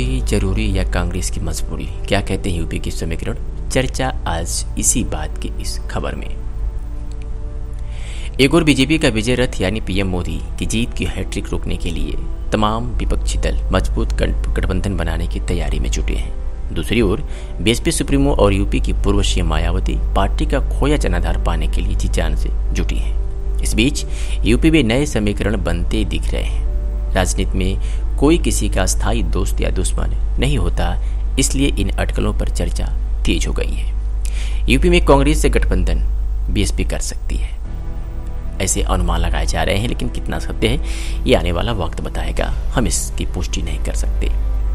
मायावती जरूरी या कांग्रेस की मजबूरी, क्या कहते हैं यूपी के समीकरण? चर्चा आज इसी बात की इस खबर में। एक और बीजेपी का विजय रथ यानी पीएम मोदी की जीत की हैट्रिक रोकने के लिए तमाम विपक्षी दल मजबूत गठबंधन बनाने की तैयारी में जुटे हैं। दूसरी ओर बीएसपी सुप्रीमो और यूपी की पूर्व सीएम मायावती पार्टी का खोया जनाधार पाने के लिए जी जान से जुटी हैं। इस बीच यूपी में नए समीकरण बनते दिख रहे हैं। राजनीति में कोई किसी का स्थायी दोस्त या दुश्मन नहीं होता, इसलिए इन अटकलों पर चर्चा तेज हो गई है। यूपी में कांग्रेस से गठबंधन बीएसपी कर सकती है, ऐसे अनुमान लगाए जा रहे हैं, लेकिन कितना सत्य है ये आने वाला वक्त बताएगा। हम इसकी पुष्टि नहीं कर सकते।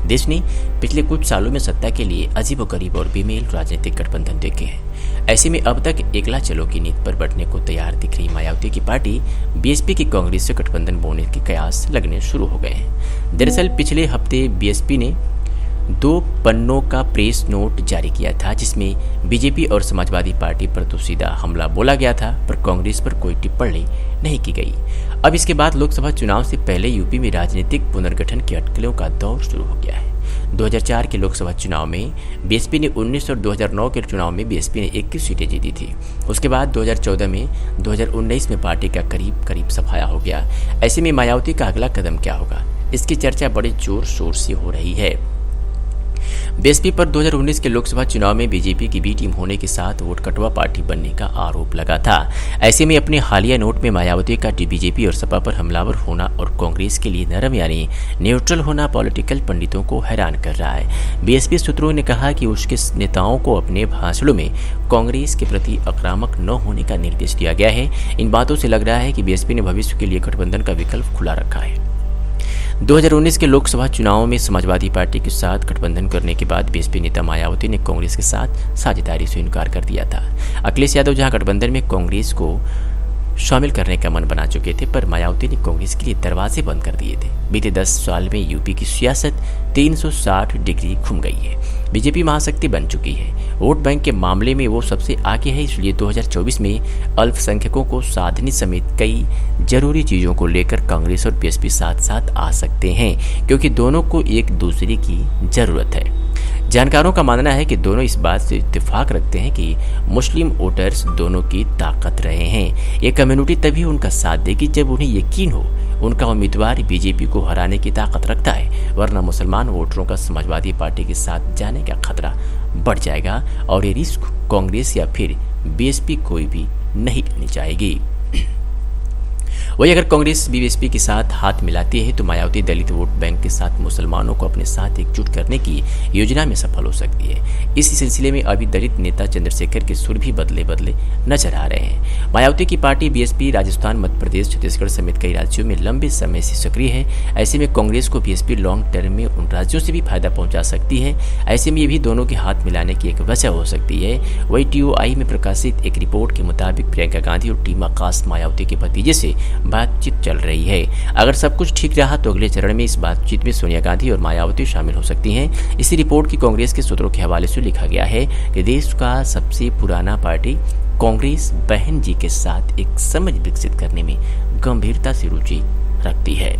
देश ने पिछले कुछ सालों में सत्ता के लिए अजीबोगरीब और बेमेल राजनीतिक गठबंधन देखे हैं। ऐसे में अब तक एकला चलो की नीति पर बढ़ने को तैयार दिख रही मायावती की पार्टी बीएसपी की कांग्रेस से गठबंधन बोने के कयास लगने शुरू हो गए हैं। दरअसल पिछले हफ्ते बीएसपी ने 2 पन्नों का प्रेस नोट जारी किया था, जिसमें बीजेपी और समाजवादी पार्टी पर तो सीधा हमला बोला गया था, पर कांग्रेस पर कोई टिप्पणी नहीं की गई। अब इसके बाद लोकसभा चुनाव से पहले यूपी में राजनीतिक पुनर्गठन की अटकलों का दौर शुरू हो गया है। 2004 के लोकसभा चुनाव में बीएसपी ने 19 और 2009 के चुनाव में बीएसपी ने 21 सीटें जीती थी। उसके बाद 2014 में 2019 में पार्टी का करीब सफाया हो गया। ऐसे में मायावती का अगला कदम क्या होगा, इसकी चर्चा बड़े जोर शोर से हो रही है। बीएसपी पर 2019 के लोकसभा चुनाव में बीजेपी की बी टीम होने के साथ वोट कटवा पार्टी बनने का आरोप लगा था। ऐसे में अपने हालिया नोट में मायावती का बीजेपी और सपा पर हमलावर होना और कांग्रेस के लिए नरम यानी न्यूट्रल होना पॉलिटिकल पंडितों को हैरान कर रहा है। बीएसपी सूत्रों ने कहा कि उसके नेताओं को अपने भाषणों में कांग्रेस के प्रति आक्रामक न होने का निर्देश दिया गया है। इन बातों से लग रहा है कि बीएसपी ने भविष्य के लिए गठबंधन का विकल्प खुला रखा है। 2019 के लोकसभा चुनाव में समाजवादी पार्टी के साथ गठबंधन करने के बाद बीएसपी नेता मायावती ने कांग्रेस के साथ साझेदारी से इनकार कर दिया था। अखिलेश यादव जहां गठबंधन में कांग्रेस को शामिल करने का मन बना चुके थे, पर मायावती ने कांग्रेस के लिए दरवाजे बंद कर दिए थे। बीते 10 साल में यूपी की सियासत 360 डिग्री घूम गई है। बीजेपी महाशक्ति बन चुकी है। वोट बैंक के मामले में वो सबसे आगे है, इसलिए 2024 में अल्पसंख्यकों को साधने समेत कई जरूरी चीजों को लेकर कांग्रेस और बीएसपी साथ साथ आ सकते हैं, क्योंकि दोनों को एक दूसरे की जरूरत है। जानकारों का मानना है कि दोनों इस बात से इत्तेफाक रखते हैं कि मुस्लिम वोटर्स दोनों की ताकत रहे हैं। ये कम्युनिटी तभी उनका साथ देगी जब उन्हें यकीन हो उनका उम्मीदवार बीजेपी को हराने की ताकत रखता है, वरना मुसलमान वोटरों का समाजवादी पार्टी के साथ जाने का खतरा बढ़ जाएगा और ये रिस्क कांग्रेस या फिर बीएसपी कोई भी नहीं लेनी चाहेगी। वही अगर कांग्रेस बीएसपी के साथ हाथ मिलाती है तो मायावती दलित वोट बैंक के साथ मुसलमानों को अपने साथ एकजुट करने की योजना में सफल हो सकती है। इसी सिलसिले में अभी दलित नेता चंद्रशेखर के सुर भी बदले नजर आ रहे हैं। मायावती की पार्टी बीएसपी राजस्थान, मध्य प्रदेश, छत्तीसगढ़ समेत कई राज्यों में लंबे समय से सक्रिय है। ऐसे में कांग्रेस को बीएसपी लॉन्ग टर्म में उन राज्यों से भी फायदा पहुंचा सकती है। ऐसे में ये भी दोनों के हाथ मिलाने की एक वजह हो सकती है। वही टीओआई में प्रकाशित एक रिपोर्ट के मुताबिक प्रियंका गांधी और टीमा कास मायावती के भतीजे से बातचीत चल रही है। अगर सब कुछ ठीक रहा तो अगले चरण में इस बातचीत में सोनिया गांधी और मायावती शामिल हो सकती हैं। इसी रिपोर्ट की कांग्रेस के सूत्रों के हवाले से लिखा गया है कि देश का सबसे पुराना पार्टी कांग्रेस बहन जी के साथ एक समझ विकसित करने में गंभीरता से रुचि रखती है।